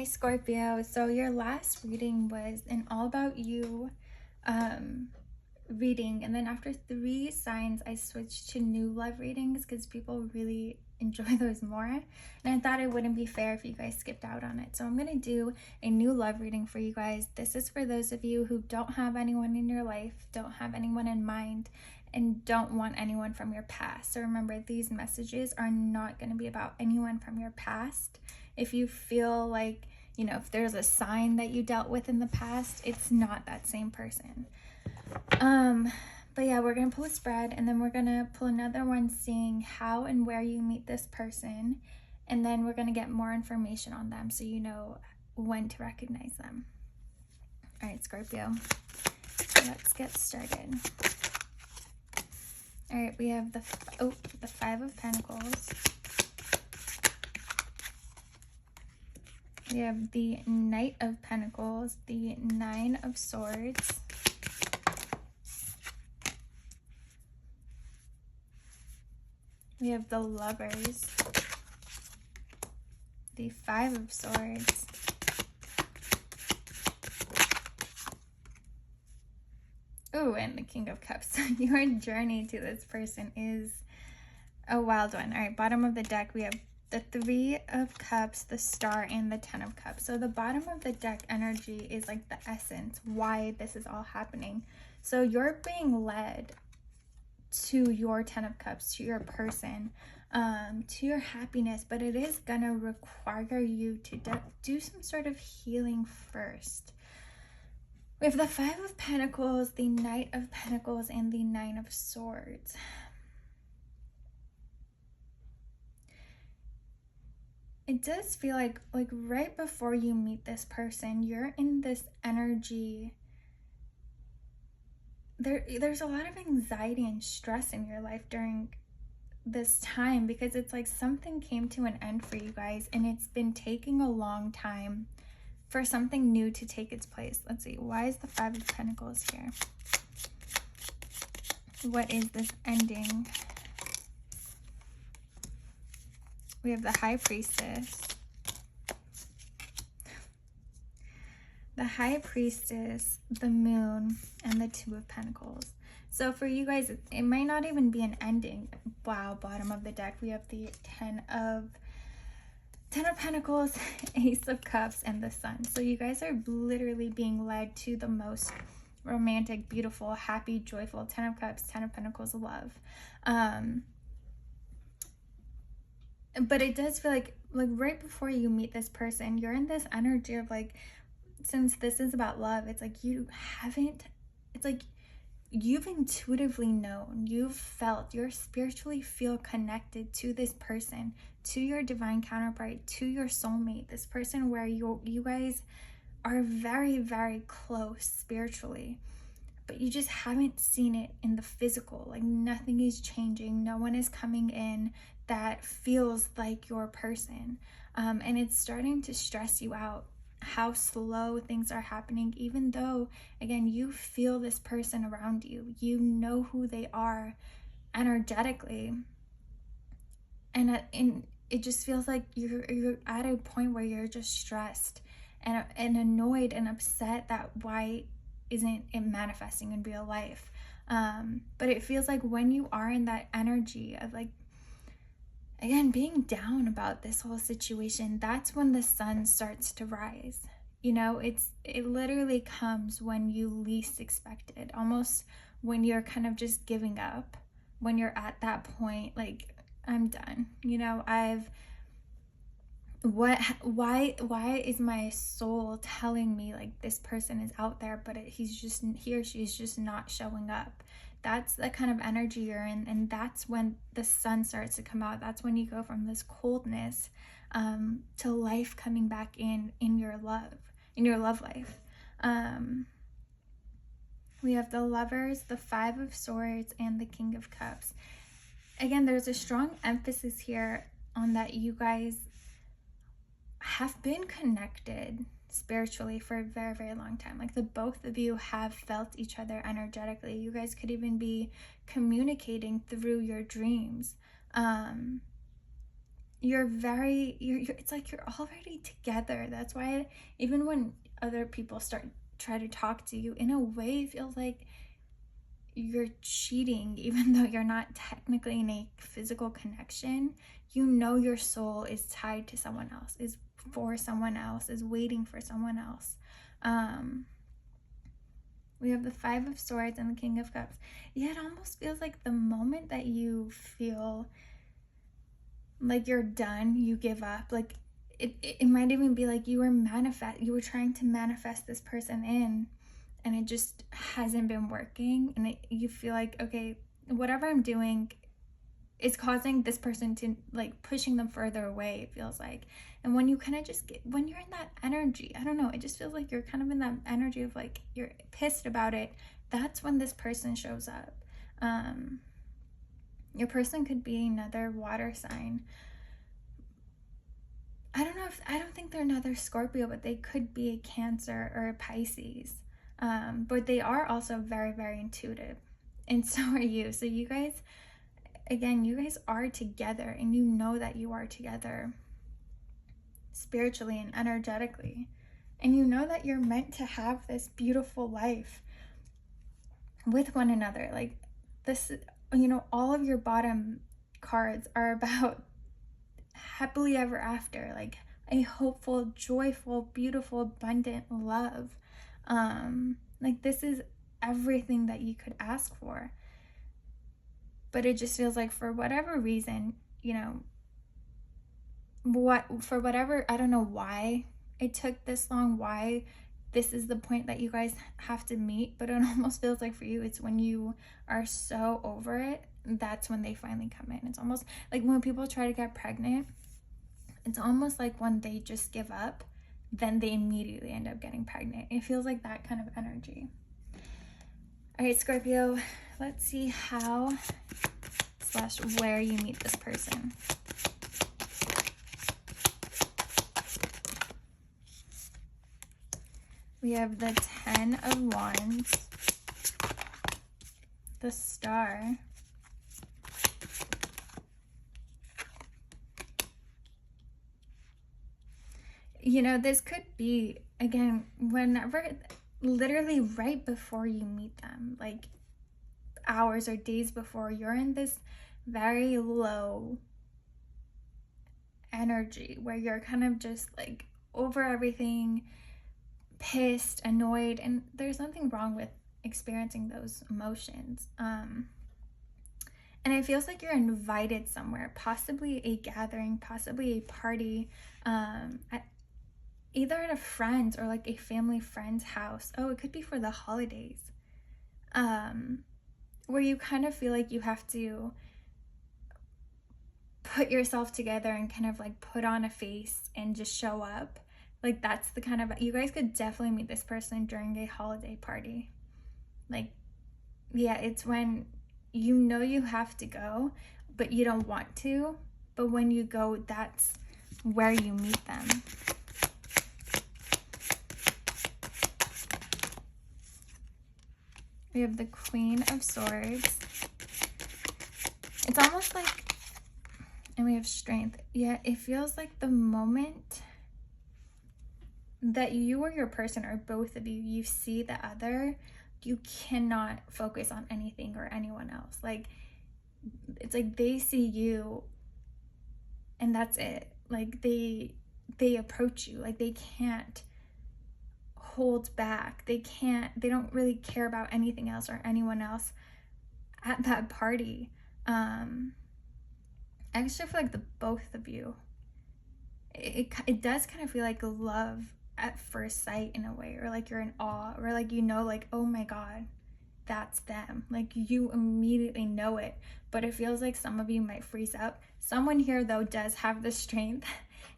Hi Scorpio. So your last reading was an all about you reading, and then after 3 signs I switched to new love readings because people really enjoy those more, and I thought it wouldn't be fair if you guys skipped out on it. So I'm gonna do a new love reading for you guys. This is for those of you who don't have anyone in your life, don't have anyone in mind, and don't want anyone from your past. So remember, these messages are not going to be about anyone from your past. If you feel like, if there's a sign that you dealt with in the past, it's not that same person. But yeah, we're going to pull a spread, and then we're going to pull another one seeing how and where you meet this person, and then we're going to get more information on them so you know when to recognize them. All right, Scorpio, let's get started. All right, we have the Five of Pentacles. We have the Knight of Pentacles, the Nine of Swords, we have the Lovers, the Five of Swords, and the King of Cups. Your journey to this person is a wild one. All right, bottom of the deck, we have the Three of Cups, the Star, and the Ten of Cups. So the bottom of the deck energy is like the essence, why this is all happening. So you're being led to your Ten of Cups, to your person, to your happiness, but it is gonna require you to do some sort of healing first. We have the Five of Pentacles, the Knight of Pentacles, and the Nine of Swords. It does feel like right before you meet this person, you're in this energy. There's a lot of anxiety and stress in your life during this time, because it's like something came to an end for you guys, and it's been taking a long time for something new to take its place. Let's see, why is the Five of Pentacles here? What is this ending? We have the High Priestess, the Moon, and the Two of Pentacles. So for you guys, it might not even be an ending. Wow, bottom of the deck, we have the Ten of Pentacles, Ace of Cups, and the Sun. So you guys are literally being led to the most romantic, beautiful, happy, joyful Ten of Cups, Ten of Pentacles love. But it does feel like right before you meet this person, you're in this energy of since this is about love, it's like you've intuitively known, you've felt, you spiritually feel connected to this person, to your divine counterpart, to your soulmate, this person where you guys are very, very close spiritually, but you just haven't seen it in the physical. Nothing is changing, no one is coming in that feels like your person, and it's starting to stress you out how slow things are happening, even though, again, you feel this person around you, you know who they are energetically, and it just feels like you're at a point where you're just stressed and annoyed and upset that why isn't it manifesting in real life. But it feels like when you are in that energy of again, being down about this whole situation, that's when the sun starts to rise. It literally comes when you least expect it, almost when you're kind of just giving up, when you're at that point, I'm done. Why is my soul telling me this person is out there, but he or she's just not showing up? That's the kind of energy you're in, and that's when the sun starts to come out. That's when you go from this coldness to life coming back in your love life. We have the Lovers, the Five of Swords, and the King of Cups. Again, there's a strong emphasis here on that you guys have been connected spiritually for a very, very long time. The both of you have felt each other energetically. You guys could even be communicating through your dreams. you're very, it's like you're already together. That's why even when other people try to talk to you, in a way it feels like you're cheating, even though you're not technically in a physical connection. You know your soul is tied to someone else, is for someone else, is waiting for someone else. We have the Five of Swords and the King of Cups. Yeah, it almost feels like the moment that you feel like you're done, you give up. Like it might even be like you were trying to manifest this person in, and it just hasn't been working, and you feel like, okay, whatever I'm doing is causing this person to, like, pushing them further away, it feels like. And when you kind of just when you're in that energy, I don't know, it just feels like you're kind of in that energy of like you're pissed about it. That's when this person shows up. Your person could be another water sign. I don't think they're another Scorpio, but they could be a Cancer or a Pisces. But they are also very, very intuitive, and so are you. So you guys, again, you guys are together, and you know that you are together spiritually and energetically, and you know that you're meant to have this beautiful life with one another. Like this, all of your bottom cards are about happily ever after, like a hopeful, joyful, beautiful, abundant love. Like this is everything that you could ask for. But it just feels like, for whatever reason, for whatever, I don't know why it took this long, why this is the point that you guys have to meet, but it almost feels like for you, it's when you are so over it, that's when they finally come in. It's almost like when people try to get pregnant, it's almost like when they just give up, then they immediately end up getting pregnant. It feels like that kind of energy. All right, Scorpio, let's see how / where you meet this person. We have the 10 of Wands, the Star, this could be, again, whenever, literally right before you meet them, like hours or days before, you're in this very low energy where you're kind of just like over everything, pissed, annoyed, and there's nothing wrong with experiencing those emotions. And it feels like you're invited somewhere, possibly a gathering, possibly a party, either at a friend's or like a family friend's house. Oh, it could be for the holidays, where you kind of feel like you have to put yourself together and kind of like put on a face and just show up. Like that's the kind of, you guys could definitely meet this person during a holiday party. Like, yeah, it's when you have to go, but you don't want to. But when you go, that's where you meet them. We have the Queen of Swords. It's almost like, and we have Strength. Yeah, it feels like the moment that you or your person, or both of you see the other, you cannot focus on anything or anyone else. Like, it's like they see you and that's it. Like they approach you, like they can't hold back. They don't really care about anything else or anyone else at that party. I actually feel like the both of you, it does kind of feel like love at first sight in a way, or like you're in awe, or like, like, oh my god, that's them. Like you immediately know it, but it feels like some of you might freeze up. Someone here though does have the strength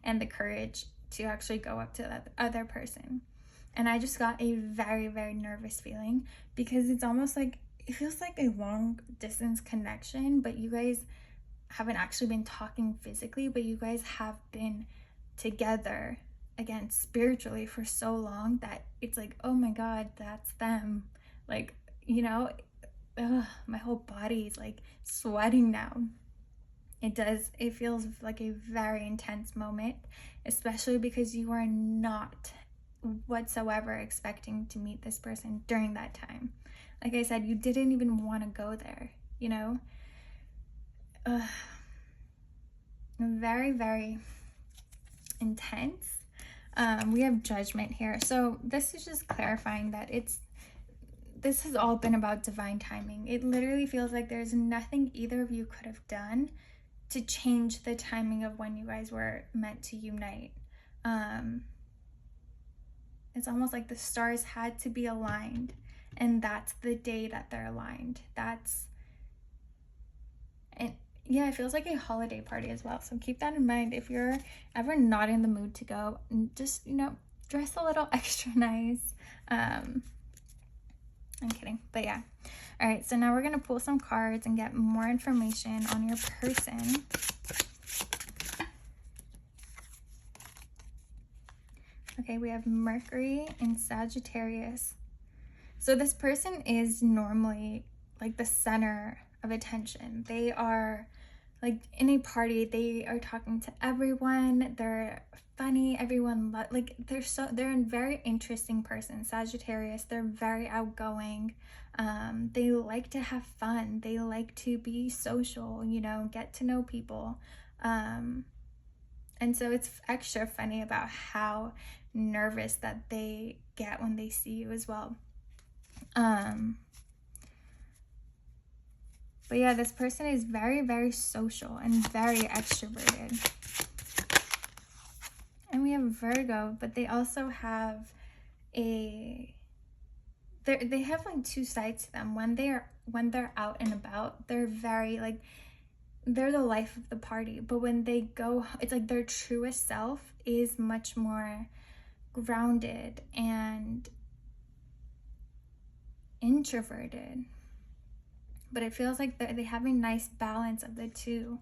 and the courage to actually go up to that other person. And I just got a very, very nervous feeling, because it's almost like, it feels like a long distance connection, but you guys haven't actually been talking physically, but you guys have been together, again, spiritually for so long that it's like, oh my god, that's them. Like, my whole body is like sweating now. It feels like a very intense moment, especially because you are not whatsoever expecting to meet this person during that time. Like I said, you didn't even want to go there, you know? Very, very intense. We have Judgment here. So this is just clarifying that this has all been about divine timing. It literally feels like there's nothing either of you could have done to change the timing of when you guys were meant to unite. It's almost like the stars had to be aligned, and that's the day that they're aligned. Yeah, it feels like a holiday party as well. So keep that in mind. If you're ever not in the mood to go, just, dress a little extra nice. I'm kidding, but yeah. All right, so now we're gonna pull some cards and get more information on your person. Okay, we have Mercury and Sagittarius. So this person is normally like the center of attention. They are like in a party, they are talking to everyone. They're funny. Everyone they're a very interesting person. Sagittarius, they're very outgoing. They like to have fun. They like to be social, get to know people. And so it's extra funny about how nervous that they get when they see you as well. But yeah, this person is very, very social and very extroverted. And we have Virgo, but they also have they have like two sides to them. When they're out and about, they're very like, they're the life of the party. But when they go, it's like their truest self is much more grounded and introverted. But it feels like they have a nice balance of the two.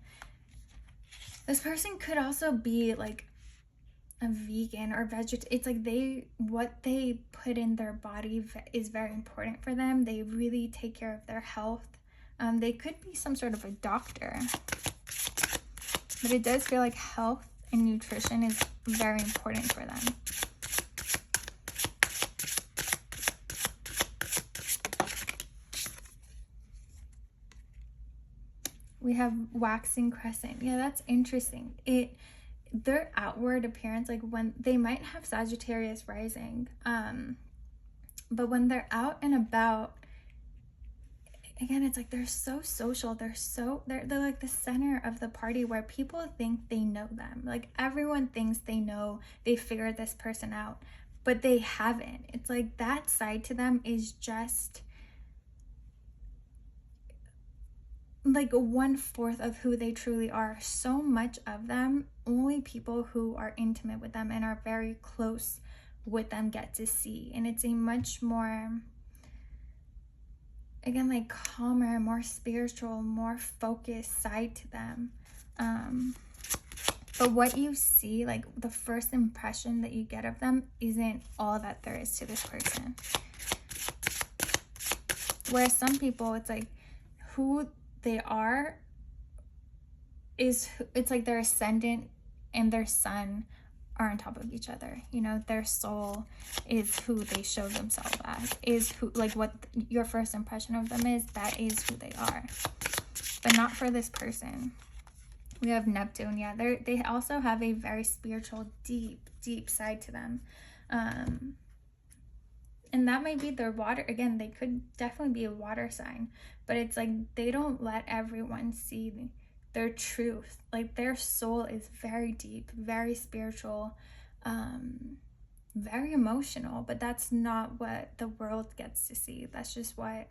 This person could also be like a vegan or vegetarian. It's like what they put in their body is very important for them. They really take care of their health. They could be some sort of a doctor. But it does feel like health and nutrition is very important for them. We have waxing crescent. Yeah, that's interesting. Their outward appearance, like when they might have Sagittarius rising, but when they're out and about, again, it's like they're so social. They're like the center of the party where people think they know them. Like everyone thinks they figured this person out, but they haven't. It's like that side to them is just like 1/4 of who they truly are. So much of them, only people who are intimate with them and are very close with them get to see. And it's a much more, again, like calmer, more spiritual, more focused side to them. But what you see, like the first impression that you get of them isn't all that there is to this person. Whereas some people, it's like who they are it's like their ascendant and their sun are on top of each other. Their soul is who they show themselves as, is who, like what your first impression of them is, that is who they are. But not for this person. We have Neptune. Yeah, they also have a very spiritual, deep side to them. And that might be their water. Again, they could definitely be a water sign, but it's like they don't let everyone see their truth. Like their soul is very deep, very spiritual, very emotional, but that's not what the world gets to see. That's just what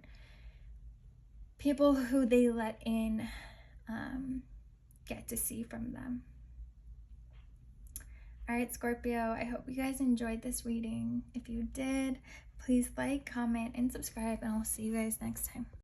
people who they let in get to see from them. All right, Scorpio, I hope you guys enjoyed this reading. If you did, please like, comment, and subscribe, and I'll see you guys next time.